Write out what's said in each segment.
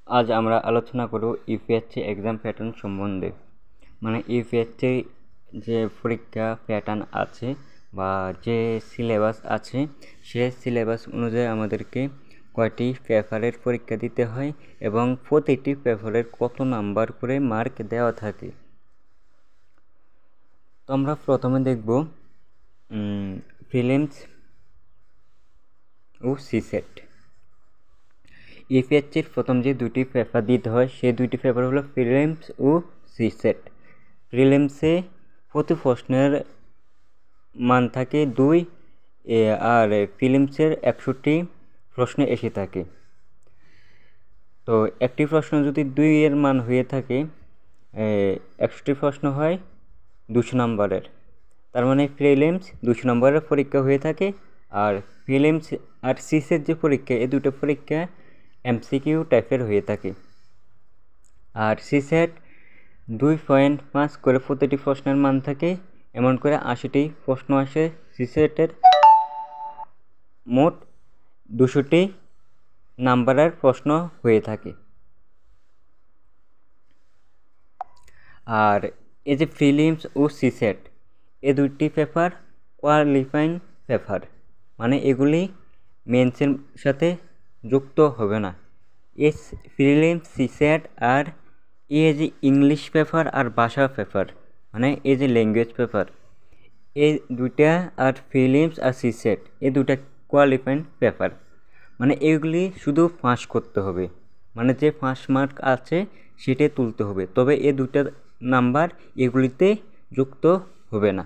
আজ আমরা আলোচনা করব ইউপিএসসি এক্সাম প্যাটার্ন সম্বন্ধে। মানে ইউপিএসসি যে পরীক্ষা প্যাটার্ন আছে বা যে সিলেবাস আছে, সে সিলেবাস অনুযায়ী আমাদেরকে কয়টি পেপারের পরীক্ষা দিতে হয় এবং প্রতিটি পেপারের কত নাম্বার করে মার্ক দেওয়া থাকে। তো আমরা প্রথমে দেখব প্রিলিমস ও সিসেট। ইউপিএসসির প্রথম যে দুটি পেপার দিতে হয় সেই দুটি পেপার হলো প্রিলিমস ও সিসেট। প্রিলিমসে প্রতি প্রশ্নের মান থাকে 2 আর প্রিলিমসের 61 প্রশ্ন এসে থাকে। তো একটি প্রশ্ন যদি 2 এর মান হয়ে থাকে, 61 প্রশ্ন হয় 200 নম্বরের। তার মানে প্রিলিমস 200 নম্বরের পরীক্ষা হয়ে থাকে, আর প্রিলিমস আর সিসেট যে পরীক্ষা, এই দুটো পরীক্ষা এমসিকিউ টাইপের হয়ে থাকে। আর সিসেট 2.5 করে প্রতিটি প্রশ্নের মান থাকে, এমন করে 80টি প্রশ্ন আসে। সিসেটের মোট 200টি নাম্বারের প্রশ্ন হয়ে থাকে। আর এই যে প্রিলিমস ও সিসেট, এই দুটি পেপার কোয়ালিফাইং পেপার, মানে এগুলি মেন্সের সাথে যুক্ত হবে না। এই প্রিলিমস সিসেট আর এই যে ইংলিশ পেপার আর ভাষা পেপার, মানে এই যে ল্যাঙ্গুয়েজ পেপার, এই দুইটা আর প্রিলিমস আর সিসেট, এই দুটা কোয়ালিফাইং পেপার, মানে এগুলি শুধু পাস করতে হবে, মানে যে 5 মার্ক আছে সেটাই তুলতে হবে, তবে এই দুটা নাম্বার এগুলিতে যুক্ত হবে না।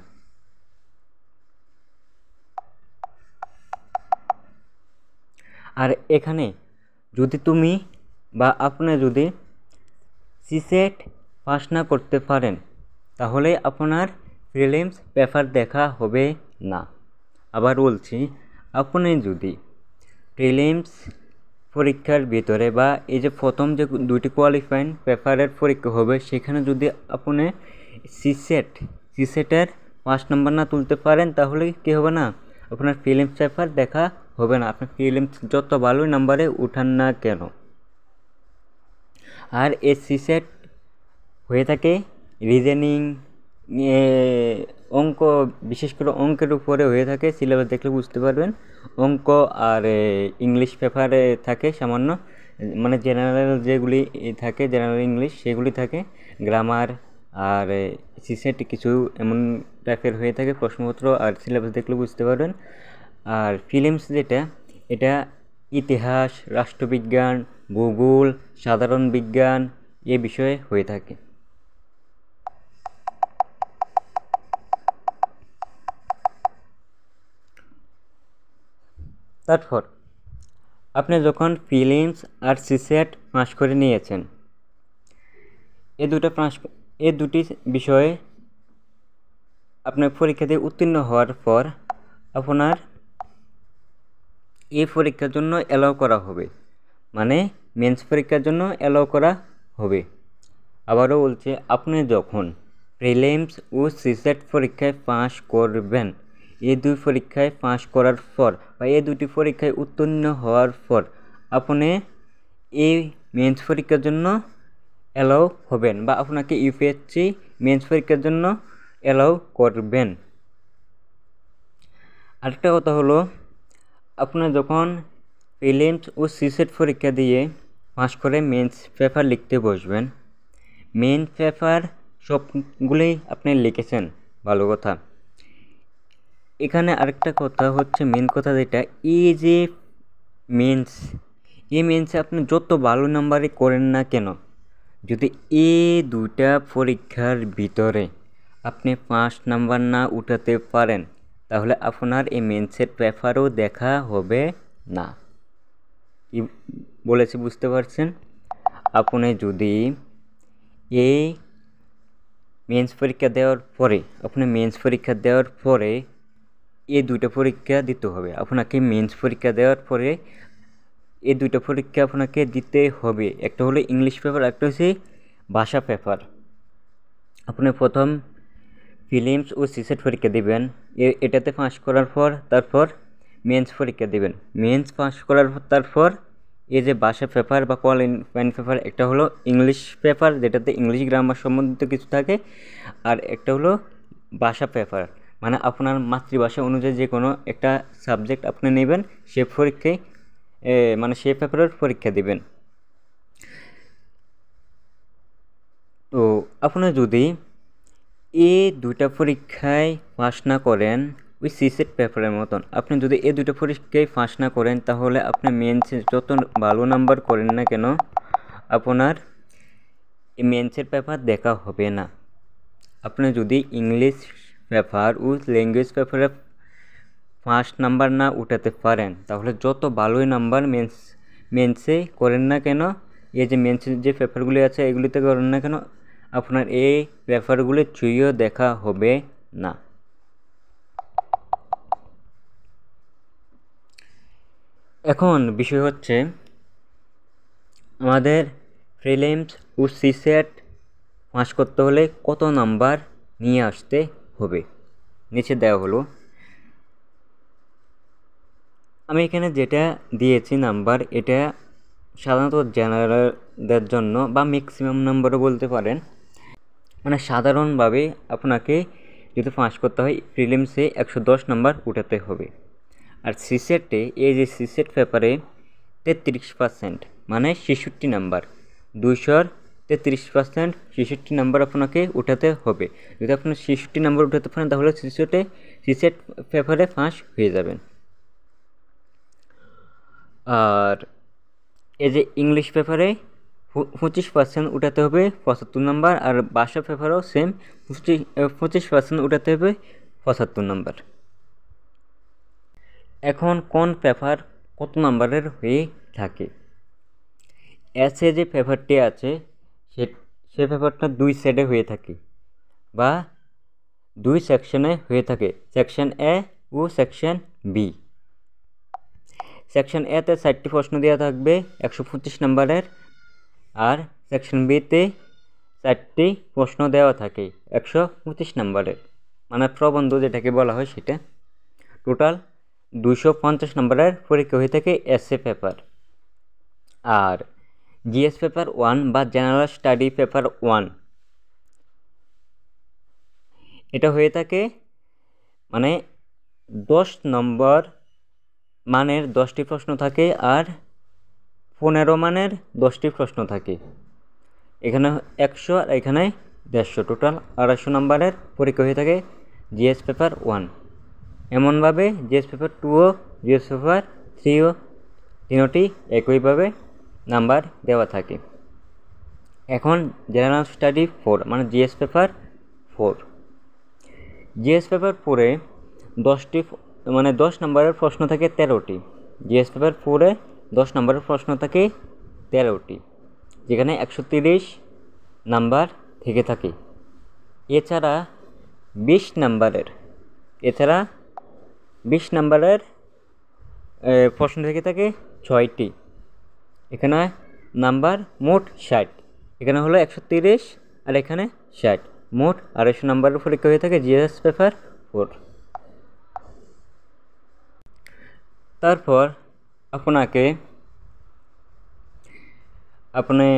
আর এখানে যদি তুমি বা আপনি যদি সিসেট পাস না করতে পারেন, তাহলে আপনার প্রিলিমস পেপার দেখা হবে না। আবার বলছি, আপনি যদি প্রিলিমস পরীক্ষার ভিতরে বা এই যে প্রথম যে দুটি কোয়ালিফাইং পেপারের পরীক্ষা হবে, সেখানে যদি আপনি সিসেটের 5 নম্বর না তুলতে পারেন, তাহলে কী হবে না, আপনার প্রিলিমস পেপার দেখা হবে না, আপনার প্রিলিমস যত ভালো নাম্বারে উঠান না কেন। আর এই সিসেট হয়ে থাকে রিজনিং, অঙ্ক, বিশেষ করে অঙ্কের উপরে হয়ে থাকে। সিলেবাস দেখলে বুঝতে পারবেন, অঙ্ক আর ইংলিশ পেপারে থাকে সামান্য, মানে জেনারেল যেগুলি থাকে, জেনারেল ইংলিশ সেগুলি থাকে, গ্রামার আর সিসেট কিছু এমন টাইপের হয়ে থাকে প্রশ্নপত্র, আর সিলেবাস দেখলে বুঝতে পারবেন। আর প্রিলিমস যেটা, এটা ইতিহাস, রাষ্ট্রবিজ্ঞান, ভূগোল, সাধারণ বিজ্ঞান এ বিষয়ে হয়ে থাকে। তারপর আপনি যখন প্রিলিমস আর সিসেট পাস করে নিয়েছেন, এই দুটি বিষয়ে আপনার পরীক্ষা দিয়ে উত্তীর্ণ হওয়ার পর আপনার এই পরীক্ষার জন্য অ্যালাউ করা হবে, মানে মেন্স পরীক্ষার জন্য অ্যালাউ করা হবে। আবারও বলছে, আপনি যখন প্রিলিমস ও সিসেট পরীক্ষায় পাস করবেন, এই দুই পরীক্ষায় পাস করার পর বা এই দুটি পরীক্ষায় উত্তীর্ণ হওয়ার পর আপনি এই মেন্স পরীক্ষার জন্য অ্যালাউ হবেন, বা আপনাকে ইউপিএসসি মেন্স পরীক্ষার জন্য অ্যালাউ করবেন। আরেকটা কথা হলো, আপনার যখন প্রিলিমস ও সিসেট পরীক্ষা দিয়ে পাস করে মেন্স পেপার লিখতে বসবেন, মেন পেপার সবগুলোই আপনি লিখেছেন, ভালো কথা। এখানে আরেকটা কথা হচ্ছে, মেন কথা যেটা, এই যে মেন্সে আপনি যত ভালো নাম্বারই করেন না কেন, যদি এই দুটা পরীক্ষার ভিতরে আপনি 5 নাম্বার না উঠাতে পারেন, তাহলে আপনার এই মেন্সের পেপারও দেখা হবে না। কি বলেছি বুঝতে পারছেন? আপনি যদি এই মেন্স পরীক্ষা দেওয়ার পরে এই দুটো পরীক্ষা দিতে হবে আপনাকে। মেন্স পরীক্ষা দেওয়ার পরে এই দুটো পরীক্ষা আপনাকে দিতে হবে, একটা হলো ইংলিশ পেপার, একটা হচ্ছে ভাষা পেপার। আপনি প্রথম প্রিলিমস ও সিসেট পরীক্ষা দেবেন, এটাতে পাস করার পর তারপর মেন্স পরীক্ষা দেবেন। মেন্স পাস করার পর তারপর এই যে ভাষা পেপার বা কোয়ালিফাইং পেপার, একটা হলো ইংলিশ পেপার যেটাতে ইংলিশ গ্রামার সম্বন্ধিত কিছু থাকে, আর একটা হলো ভাষা পেপার মানে আপনার মাতৃভাষা অনুযায়ী যে কোনো একটা সাবজেক্ট আপনি নেবেন, সে পরীক্ষায় মানে সে পেপারের পরীক্ষা দিবেন। তো আপনার যদি এই দুইটা পরীক্ষায় পাস না করেন, ওই সিসেট পেপারের মতন আপনি যদি এই দুটো পরীক্ষায় পাস না করেন, তাহলে আপনি মেন্সে যত ভালো নাম্বার করেন না কেন আপনার এই মেন্সের পেপার দেখা হবে না। আপনি যদি ইংলিশ পেপার ও ল্যাঙ্গুয়েজ পেপারে ফার্স্ট নাম্বার না উঠাতে পারেন, তাহলে যত ভালোই নাম্বার মেন্সে করেন না কেন, এই যে মেন্সের যে পেপারগুলি আছে এগুলিতে করেন না কেন, আপনার এই পেপারগুলি ছুঁয়েও দেখা হবে না। এখন বিষয় হচ্ছে আমাদের প্রিলিমস ও সিসেট পাস করতে হলে কত নাম্বার নিয়ে আসতে হবে, নিচে দেওয়া হলো। আমি এখানে যেটা দিয়েছি নাম্বার, এটা সাধারণত জেনারেলদের জন্য বা ম্যাক্সিমাম নাম্বারও বলতে পারেন। মানে সাধারণভাবে আপনাকে যদি পাস করতে হয় প্রিলিমসে 110 নাম্বার উঠাতে হবে। আর সিসেটে এই যে সিসেট পেপারে 33% মানে 66 নাম্বার, 200-র 33% 66 নাম্বার আপনাকে উঠাতে হবে। যদি আপনি 66 নাম্বার উঠাতে পারেন তাহলে সিসেট পেপারে পাস হয়ে যাবেন। আর এই যে ইংলিশ পেপারে 25% উঠাতে হবে 75 নাম্বার, আর ভাষা পেপারেও সেম 25% উঠাতে হবে 75 নাম্বার। এখন কোন পেপার কত নাম্বারের হয়ে থাকে? এসে যে পেপারটি আছে সে পেপারটা 2 সাইডে হয়ে থাকে বা 2 সেকশনে হয়ে থাকে, সেকশন এ ও সেকশন বি। সেকশন এতে 60টি প্রশ্ন দেওয়া থাকবে 125 নাম্বারের, আর সেকশন বিতে 4টি প্রশ্ন দেওয়া থাকে 125 নাম্বারের, মানে প্রবন্ধ যেটাকে বলা হয় সেটা। টোটাল 250 নাম্বারের পরীক্ষা হয়ে থাকে এসএ পেপার। আর জিএস পেপার 1 বা জেনারেল স্টাডি পেপার 1 এটা হয়ে থাকে মানে 10 নম্বর মানের 10টি প্রশ্ন থাকে, আর 15 মানের 10টি প্রশ্ন থাকে। এখানে 100 আর এখানে 150, টোটাল 250 নম্বরের পরীক্ষা হয়ে থাকে জিএস পেপার 1। এমনভাবে জিএস পেপার 2 ও জিএস পেপার 3 ও তিনটি একইভাবে নাম্বার দেওয়া থাকে। এখন জেনারেল স্টাডি 4 মানে জিএস পেপার 4। জিএস পেপার 4-এ 10 নম্বরের প্রশ্ন থাকে 13টি। জিএস পেপার 4-এ 10 নম্বরের প্রশ্ন থাকে 13টি, যেখানে 130 নাম্বার থেকে থাকে। এছাড়া 20 নাম্বারের প্রশ্ন থেকে থাকে 6টি। এখানে নাম্বার মোট 60, এখানে হলো 130 আর এখানে 60, মোট 250 নাম্বারের পরীক্ষা হয়ে থাকে জিএস পেপার 4। তারপর আপনি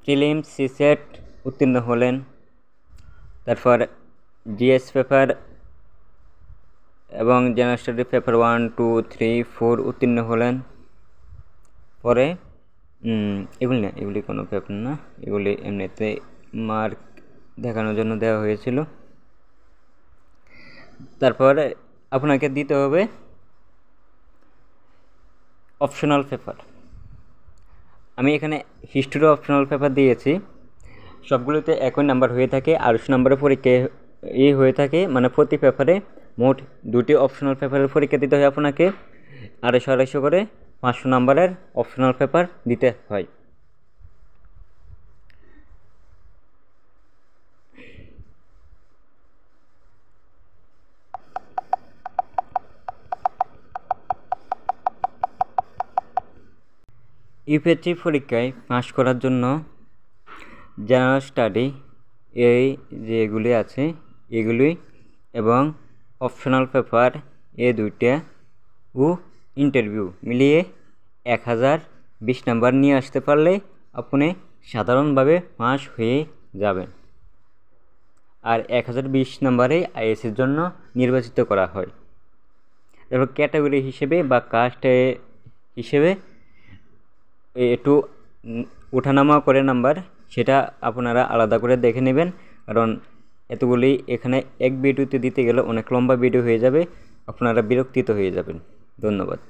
প্রিলিমস সিসেট উত্তীর্ণ হলেন, তারপর জিএস পেপার এবং জেনারেল স্টাডি পেপার 1, 2, 3, 4 উত্তীর্ণ হলেন। পরে এগুলি কোনো পেপার না, এগুলি এমনিতে মার্ক দেখানোর জন্য দেওয়া হয়েছিল। তারপরে আপনাকে দিতে হবে অপশনাল পেপার। আমি এখানে হিস্ট্রি অপশনাল পেপার দিয়েছি, সবগুলোতে একই নাম্বার হয়ে থাকে, 250 নম্বরের পরীক্ষা হয়ে থাকে, মানে প্রতি পেপারে মোট 2টি অপশনাল পেপারের পরীক্ষা দিতে হয় আপনাকে। 250 করে 500 নম্বরের অপশনাল পেপার দিতে হয়। ইউপিএসসি পরীক্ষায় পাস করার জন্য জেনারেল স্টাডি এই যেগুলি আছে এগুলি এবং অপশনাল পেপার এই দুইটা ও ইন্টারভিউ মিলিয়ে 1000 20 নাম্বার নিয়ে আসতে পারলে আপনি সাধারণভাবে পাস হয়ে যাবেন। আর 1020 নাম্বারে আইএসের জন্য নির্বাচিত করা হয়। তারপর ক্যাটাগরি হিসেবে বা কাস্ট হিসেবে একটু ওঠানামা করে নাম্বার, সেটা আপনারা আলাদা করে দেখে নেবেন, কারণ এতগুলি এখানে এক ভিডিওতে দিতে গেলে অনেক লম্বা ভিডিও হয়ে যাবে, আপনারা বিরক্তিত হয়ে যাবেন। ধন্যবাদ।